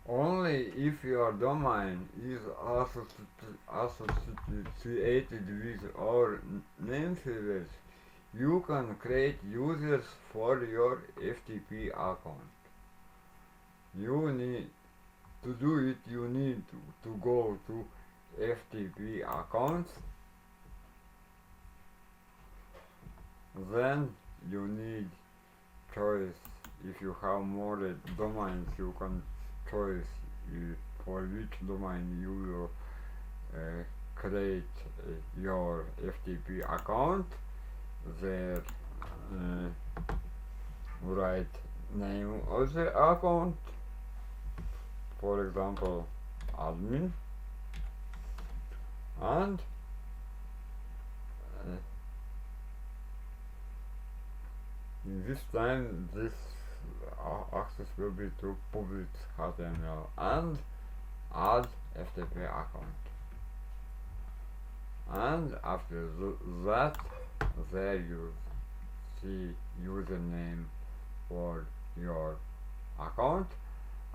Only if your domain is associated with our namespace, you can create users for your FTP account. You need to do it, you need to go to FTP accounts, then you need choice. If you have more domains, you can choice for which domain you will create your FTP account, the right name of the account, for example admin, and in this time this access will be to public HTML, and add FTP account, and after that there you see username for your account,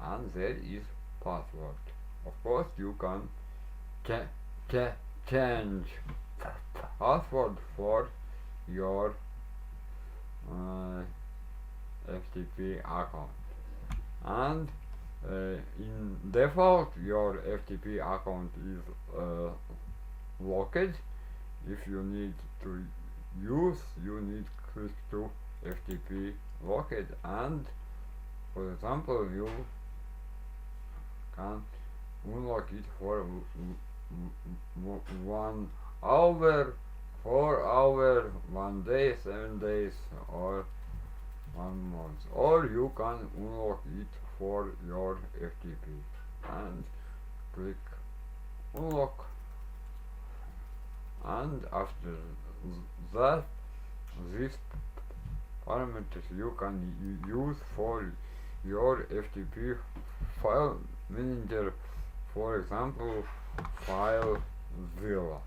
and there is password. Of course you can change password for your FTP account, and in default your FTP account is locked. If you need to use, you need click to FTP locked, and for example you can unlock it for 1 hour, 4 hours, 1 day, 7 days, or 1 month, or you can unlock it for your FTP and click unlock, and after that these parameters you can use for your FTP file manager, for example FileZilla.